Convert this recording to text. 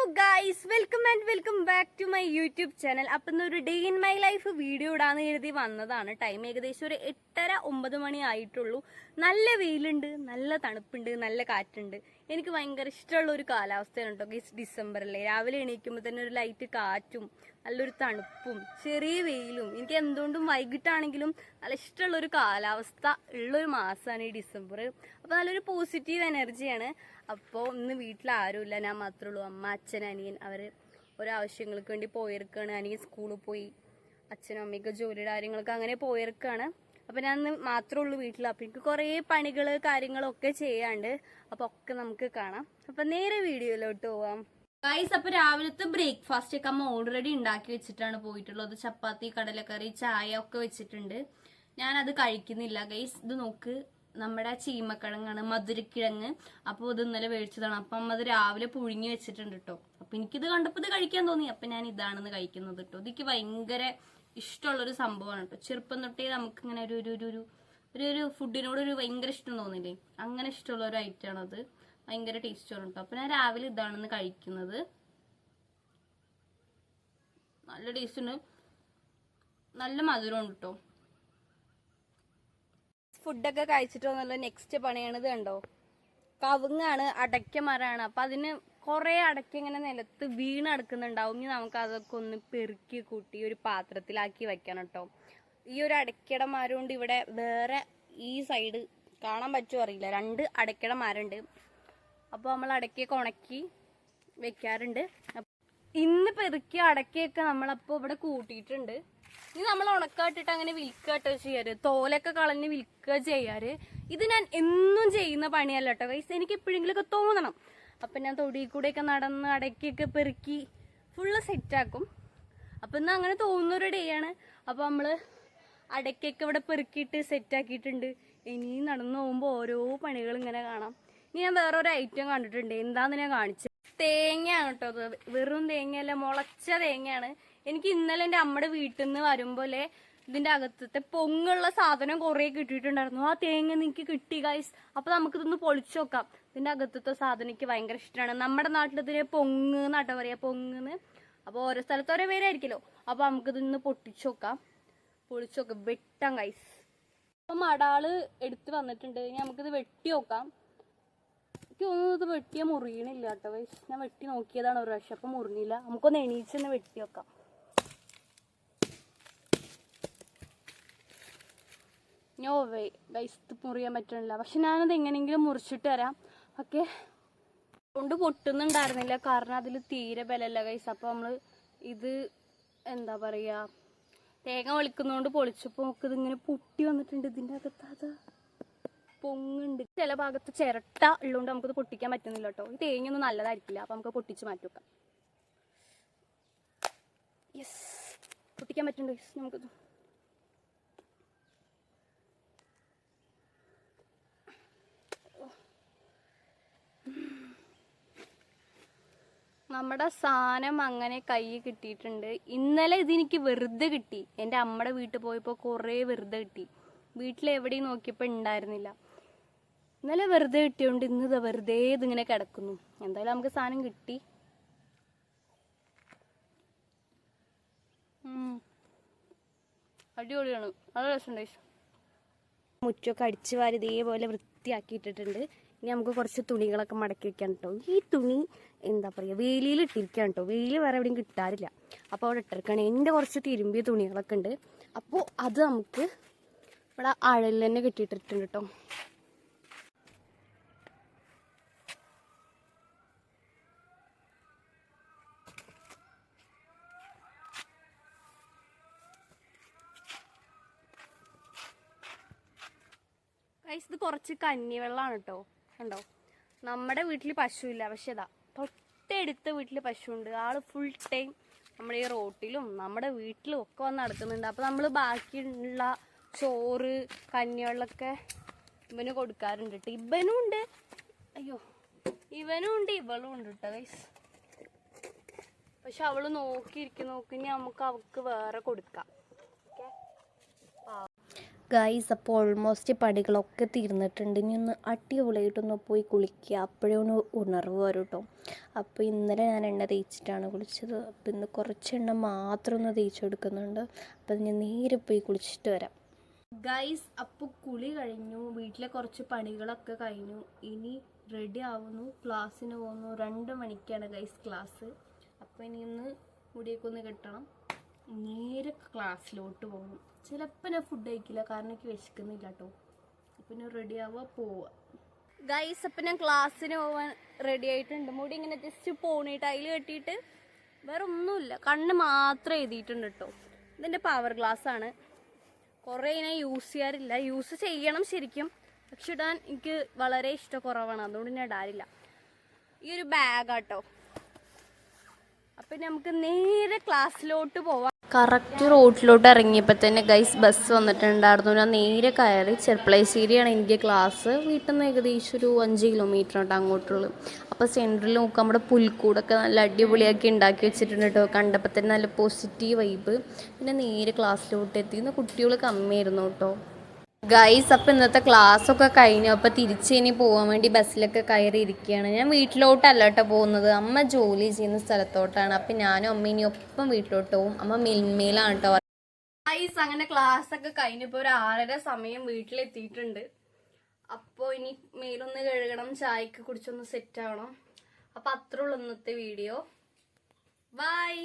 Guys welcome back to my YouTube channel. അപ്പം ഒരു day in my life video ഇടാന്ന് കരുതി വന്നതാണ്. ടൈം ഏകദേശം ഒരു 8:30-9 മണി ആയിട്ടുള്ളൂ. നല്ല വെയിലുണ്ട്, നല്ല തണുപ്പുണ്ട്, നല്ല കാറ്റുണ്ട്. എനിക്ക് ഭയങ്കര ഇഷ്ടമുള്ള ഒരു കാലാവസ്ഥയാണ് കേട്ടോ ഗൈസ്. ഡിസംബറിലെ രാവിലെ എണീക്കുമ്പോൾ തന്നെ ഒരു ലൈറ്റ് കാറ്റും നല്ലൊരു തണുപ്പും ചെറിയ വെയിലും. എനിക്ക് എന്തുകൊണ്ടും വൈകിട്ടാണെങ്കിലും നല്ല ഇഷ്ടമുള്ള ഒരു കാലാവസ്ഥ ഉള്ളൊരു മാസമാണ് ഈ ഡിസംബർ. അപ്പോൾ നല്ലൊരു പോസിറ്റീവ് എനർജിയാണ്. അപ്പോൾ ഇന്ന് വീട്ടിൽ ആരുമില്ല, ഞാൻ മാത്രമേ ഉള്ളൂ. അമ്മ, അച്ഛൻ, അനിയൻ അവർ ഓരോ ആവശ്യങ്ങൾക്ക് വേണ്ടി പോയിരിക്കുകയാണ്. അനിയൻ സ്കൂളിൽ പോയി, അച്ഛനും അമ്മയൊക്കെ ജോലിയുടെ കാര്യങ്ങൾക്ക് അങ്ങനെ പോയിരിക്കുകയാണ്. അപ്പം ഞാൻ ഇന്ന് മാത്രമേ ഉള്ളൂ വീട്ടിൽ. അപ്പം എനിക്ക് കുറേ പണികൾ കാര്യങ്ങളൊക്കെ ചെയ്യാണ്ട്. അപ്പോൾ ഒക്കെ നമുക്ക് കാണാം. അപ്പം നേരെ വീഡിയോയിലോട്ട് പോവാം ഗൈസ്. അപ്പോൾ രാവിലത്തെ ബ്രേക്ക്ഫാസ്റ്റ് ഒക്കെ അമ്മ ഓൾറെഡി ഉണ്ടാക്കി വെച്ചിട്ടാണ് പോയിട്ടുള്ളത്. ചപ്പാത്തി, കടലക്കറി, ചായ ഒക്കെ വെച്ചിട്ടുണ്ട്. ഞാനത് കഴിക്കുന്നില്ല ഗൈസ്. ഇത് നോക്ക്, നമ്മുടെ ചീമക്കിഴങ്ങാണ്, മധുരക്കിഴങ്ങ്. അപ്പോൾ ഇത് ഇന്നലെ മേടിച്ചതാണ്. അപ്പം അത് രാവിലെ പുഴുങ്ങി വെച്ചിട്ടുണ്ട് കേട്ടോ. അപ്പം എനിക്കിത് കണ്ടപ്പോൾ ഇത് കഴിക്കാൻ തോന്നി. അപ്പം ഞാൻ ഇതാണെന്ന് കഴിക്കുന്നത് കേട്ടോ. ഇതെനിക്ക് ഭയങ്കര ഇഷ്ടമുള്ളൊരു സംഭവമാണ് കേട്ടോ. ചെറുപ്പം തൊട്ടേ നമുക്കിങ്ങനെ ഒരു ഫുഡിനോടൊരു ഭയങ്കര ഇഷ്ടം തോന്നില്ലേ, അങ്ങനെ ഇഷ്ടമുള്ള ഒരു ഐറ്റമാണത്. ഭയങ്കര ടേസ്റ്റാണ് കേട്ടോ. അപ്പം ഞാൻ രാവിലെ ഇതാണെന്ന് കഴിക്കുന്നത്. നല്ല ടേസ്റ്റ് ഉണ്ട്, നല്ല മധുരമുണ്ട് കേട്ടോ. ഫുഡൊക്കെ കഴിച്ചിട്ട് വന്നുള്ള നെക്സ്റ്റ് പണിയാണിത് കണ്ടോ. കവുങ്ങാണ്, അടയ്ക്ക മരമാണ്. അപ്പം അതിന് കുറേ അടയ്ക്ക ഇങ്ങനെ നിലത്ത് വീണ് കിടക്കുന്നുണ്ടാവും. ഇനി നമുക്ക് അതൊക്കെ ഒന്ന് പെറുക്കി കൂട്ടി ഒരു പാത്രത്തിലാക്കി വെക്കണം കേട്ടോ. ഈ ഒരു അടയ്ക്കയുടെ മരം കൊണ്ട് ഇവിടെ വേറെ ഈ സൈഡ് കാണാൻ പറ്റുമോ അറിയില്ല, 2 അടയ്ക്കയുടെ മരമുണ്ട്. അപ്പോൾ നമ്മൾ അടയ്ക്കൊക്കെ ഉണക്കി വെക്കാറുണ്ട്. ഇന്ന് പെറുക്കിയ അടയ്ക്കയൊക്കെ നമ്മളപ്പോൾ ഇവിടെ കൂട്ടിയിട്ടുണ്ട്. ഇനി നമ്മൾ ഉണക്കാട്ടിട്ട് അങ്ങനെ വിൽക്കാട്ടോ ചെയ്യാറ്, തോലൊക്കെ കളഞ്ഞ് വിൽക്കുക ചെയ്യാറ്. ഇത് ഞാൻ എന്നും ചെയ്യുന്ന പണിയല്ല കേട്ടോ ഗൈസ്. എനിക്ക് എപ്പോഴെങ്കിലുമൊക്കെ തോന്നണം. അപ്പം ഞാൻ തൊടിയിൽ കൂടെയൊക്കെ നടന്ന് അടയ്ക്കൊക്കെ പെറുക്കി ഫുള്ള് സെറ്റാക്കും. അപ്പം ഇന്ന് അങ്ങനെ തോന്നുന്നൊരു ഡേ ആണ്. അപ്പോൾ നമ്മൾ അടയ്ക്കൊക്കെ ഇവിടെ പെറുക്കിയിട്ട് സെറ്റാക്കിയിട്ടുണ്ട്. ഇനിയും നടന്നു പോകുമ്പോൾ ഓരോ പണികൾ ഇങ്ങനെ കാണാം. ഇനി ഞാൻ വേറൊരു ഐറ്റം കണ്ടിട്ടുണ്ട്, എന്താന്ന് ഞാൻ കാണിച്ചത്. തേങ്ങയാണ് കേട്ടോ അത്. വെറും തേങ്ങയല്ല, മുളച്ച തേങ്ങയാണ്. എനിക്ക് ഇന്നലെ എൻ്റെ അമ്മയുടെ വീട്ടിൽ നിന്ന് വരുമ്പോലെ ഇതിന്റെ അകത്തത്തെ പൊങ്ങുള്ള സാധനം കുറെ കിട്ടിയിട്ടുണ്ടായിരുന്നു. ആ തേങ്ങ എനിക്ക് കിട്ടി ഗൈസ്. അപ്പൊ നമുക്കിതൊന്ന് പൊളിച്ചു നോക്കാം. ഇതിന്റെ അകത്തത്തെ സാധനം എനിക്ക് ഭയങ്കര ഇഷ്ടമാണ്. നമ്മുടെ നാട്ടിൽ ഇതിന് പൊങ്ങ് എന്നാട്ടോ പറയാ, പൊങ്ങന്ന്. അപ്പൊ ഓരോ സ്ഥലത്ത് ഓരോ പേരായിരിക്കല്ലോ. അപ്പൊ നമുക്കിതൊന്ന് പൊട്ടിച്ചു നോക്കാം, പൊളിച്ചു നോക്കാം, വെട്ടാം ഗൈസ്. അപ്പൊ മടാള് എടുത്ത് വന്നിട്ടുണ്ട്. ഇനി നമുക്കിത് വെട്ടി നോക്കാം. എനിക്ക് തോന്നുന്നു ഇത് വെട്ടിയാൽ മുറിയണില്ല കേട്ടോ ഗൈസ്. ഞാൻ വെട്ടി നോക്കിയതാണ് ഒരു പ്രാവശ്യം, അപ്പൊ മുറിഞ്ഞില്ല. നമുക്കൊന്ന് എണീച്ചൊന്ന് വെട്ടി നോക്കാം. നോ വേ ഗൈസ്, ഇത് മുറിയാൻ പറ്റണില്ല. പക്ഷെ ഞാനത് എങ്ങനെയെങ്കിലും മുറിച്ചിട്ട് തരാം. ഓക്കെ, കൊണ്ട് പൊട്ടുന്നുണ്ടായിരുന്നില്ല, കാരണം അതിൽ തീരെ ബലമല്ല ഗൈസ്. അപ്പോൾ നമ്മൾ ഇത് എന്താ പറയുക, തേങ്ങ പൊളിക്കുന്നതുകൊണ്ട് പൊളിച്ചപ്പോൾ നമുക്ക് ഇതിങ്ങനെ പൊട്ടി വന്നിട്ടുണ്ട്. ഇതിൻ്റെ അകത്ത് അത് പൊങ്ങുണ്ട്. ചില ഭാഗത്ത് ചിരട്ട ഉള്ളതുകൊണ്ട് നമുക്കിത് പൊട്ടിക്കാൻ പറ്റുന്നില്ല കേട്ടോ. ഈ തേങ്ങയൊന്നും നല്ലതായിരിക്കില്ല. അപ്പോൾ നമുക്ക് പൊട്ടിച്ച് മാറ്റി വെക്കാം. യെസ്, പൊട്ടിക്കാൻ പറ്റുന്നുണ്ട് ഗൈസ്. നമുക്കിത് നമ്മുടെ സാധനം അങ്ങനെ കൈ കിട്ടിയിട്ടുണ്ട്. ഇന്നലെ ഇതെനിക്ക് വെറുതെ കിട്ടി. എൻ്റെ അമ്മയുടെ വീട്ടിൽ പോയപ്പോൾ കുറേ വെറുതെ കിട്ടി. വീട്ടിലെവിടെയും നോക്കിയപ്പോൾ ഉണ്ടായിരുന്നില്ല. ഇന്നലെ വെറുതെ കിട്ടിയോണ്ട് ഇന്ന് വെറുതെ ഇതിങ്ങനെ കിടക്കുന്നു. എന്തായാലും നമുക്ക് സാധനം കിട്ടി. അടിപൊളിയാണ്, നല്ല രസമുണ്ട്. മുറ്റമൊക്കെ അടിച്ചു വാരി ഇതേപോലെ വൃത്തിയാക്കിയിട്ടിട്ടുണ്ട്. ഇനി നമുക്ക് കുറച്ച് തുണികളൊക്കെ മടക്കി വെക്കാൻ കേട്ടോ. ഈ തുണി എന്താ പറയുക, വെയിലിൽ ഇട്ടിരിക്കാൻ കേട്ടോ. വെയിൽ വേറെ എവിടെയും കിട്ടാറില്ല. അപ്പോൾ അവിടെ ഇട്ടിരിക്കണം. എൻ്റെ കുറച്ച് തിരുമ്പിയ തുണികളൊക്കെ ഉണ്ട്. അപ്പോൾ അത് നമുക്ക് ഇവിടെ അഴയിൽ തന്നെ കെട്ടിയിട്ടിട്ടുണ്ട് കേട്ടോ. ഗൈസ്, ഇത് കുറച്ച് കഞ്ഞിവെള്ളമാണ് കേട്ടോ. കണ്ടോ, നമ്മുടെ വീട്ടിൽ പശുവില്ല, പക്ഷെ ഇതാ തൊട്ടടുത്ത വീട്ടിൽ പശുവുണ്ട്. ആള് ഫുൾ ടൈം നമ്മുടെ ഈ റോട്ടിലും നമ്മുടെ വീട്ടിലും ഒക്കെ വന്ന് നടക്കുന്നുണ്ട്. അപ്പോൾ നമ്മൾ ബാക്കിയുള്ള ചോറ് കഞ്ഞിവെള്ളമൊക്കെ ഇവന് കൊടുക്കാറുണ്ട് കേട്ടോ. ഇവനും ഉണ്ട്, അയ്യോ ഇവനും ഉണ്ട്, ഇവളും ഉണ്ട് കേട്ടോ ഗൈസ്. പക്ഷെ അവള് നോക്കി നമുക്ക് അവൾക്ക് വേറെ കൊടുക്കാം. ഗൈസ്, അപ്പോൾ ഓൾമോസ്റ്റ് പണികളൊക്കെ തീർന്നിട്ടുണ്ട്. ഇനി ഒന്ന് അടിപൊളിയായിട്ടൊന്ന് പോയി കുളിക്കുക, അപ്പോഴേ ഒന്ന് ഉണർവ് വരും കേട്ടോ. അപ്പോൾ ഇന്നലെ ഞാൻ എണ്ണ തേച്ചിട്ടാണ് കുളിച്ചത്. അപ്പോൾ ഇന്ന് കുറച്ച് എണ്ണ മാത്രം ഒന്ന് തേച്ച് കൊടുക്കുന്നുണ്ട്. അപ്പോൾ ഞാൻ നേരെ പോയി കുളിച്ചിട്ട് വരാം. ഗൈസ്, അപ്പോൾ കുളി കഴിഞ്ഞു, വീട്ടിലെ കുറച്ച് പണികളൊക്കെ കഴിഞ്ഞു. ഇനി റെഡി ആവുന്നു, ക്ലാസ്സിന് പോകുന്നു. 2 മണിക്കാണ് ഗൈസ് ക്ലാസ്. അപ്പോൾ ഇനി ഒന്ന് മുടിയൊക്കെ ഒന്ന് കെട്ടണം, നേരെ ക്ലാസ്സിലോട്ട് പോകണം. ചിലപ്പോൾ ഞാൻ ഫുഡ് കഴിക്കില്ല, കാരണം എനിക്ക് വിശക്കുന്നില്ല കേട്ടോ. അപ്പം ഞാൻ റെഡി ആവുക, പോവുക. ഗൈസ്, അപ്പം ഞാൻ ക്ലാസ്സിന് പോകാൻ റെഡി ആയിട്ടുണ്ട്. മുടി ഇങ്ങനെ ജസ്റ്റ് പോണിട്ട് അതിൽ കെട്ടിയിട്ട് വേറെ ഒന്നുമില്ല, കണ്ണ് മാത്രം എഴുതിയിട്ടുണ്ട് കേട്ടോ. ഇതിൻ്റെ പവർ ഗ്ലാസ് ആണ്. കുറേ ഞാൻ യൂസ് ചെയ്യാറില്ല, യൂസ് ചെയ്യണം ശരിക്കും, പക്ഷെ ഇടാൻ എനിക്ക് വളരെ ഇഷ്ടക്കുറവാണ്, അതുകൊണ്ട് ഞാൻ ഇടാറില്ല. ഈ ഒരു ബാഗാട്ടോ. അപ്പം നമുക്ക് നേരെ ക്ലാസ്സിലോട്ട് പോവാം. കറക്റ്റ് റോഡിലോട്ട് ഇറങ്ങിയപ്പോൾ തന്നെ ഗൈസ് ബസ് വന്നിട്ടുണ്ടായിരുന്നു. ഞാൻ നേരെ കയറി. ചെർപ്പളശ്ശേരിയാണ് എനിക്ക് ക്ലാസ്. വീട്ടിൽ നിന്ന് ഏകദേശം ഒരു 5 കിലോമീറ്റർ ഉണ്ട് അങ്ങോട്ടുള്ളൂ. അപ്പോൾ സെൻറ്ററിൽ നോക്കുക, നമ്മുടെ പുൽക്കൂടൊക്കെ നല്ല അടിപൊളിയാക്കി ഉണ്ടാക്കി വെച്ചിട്ടുണ്ട് കേട്ടോ. കണ്ടപ്പോൾ തന്നെ നല്ല പോസിറ്റീവ് വൈബ്. പിന്നെ നേരെ ക്ലാസ്സിലോട്ട് എത്തി. ഇന്ന് കുട്ടികൾ കമ്മിയായിരുന്നു കേട്ടോ. ഗൈസ്, അപ്പം ഇന്നത്തെ ക്ലാസ്സൊക്കെ കഴിഞ്ഞു. അപ്പോൾ തിരിച്ച് ഇനി പോകാൻ വേണ്ടി ബസ്സിലൊക്കെ കയറി ഇരിക്കുകയാണ്. ഞാൻ വീട്ടിലോട്ടല്ല കേട്ടോ പോകുന്നത്, അമ്മ ജോലി ചെയ്യുന്ന സ്ഥലത്തോട്ടാണ്. അപ്പം ഞാനും അമ്മ ഇനി ഒപ്പം വീട്ടിലോട്ട് പോകും. അമ്മ മിൽമയിലാണ് കേട്ടോ. ഗൈസ്, അങ്ങനെ ക്ലാസ്സൊക്കെ കഴിഞ്ഞപ്പോൾ ഒരു 6:30 സമയം വീട്ടിലെത്തിയിട്ടുണ്ട്. അപ്പോൾ ഇനി മേലൊന്ന് കഴുകണം, ചായക്ക് കുടിച്ചൊന്ന് സെറ്റ് ആവണം. അപ്പോൾ അത്രേ ഉള്ളൂ ഇന്നത്തെ വീഡിയോ. ബൈ.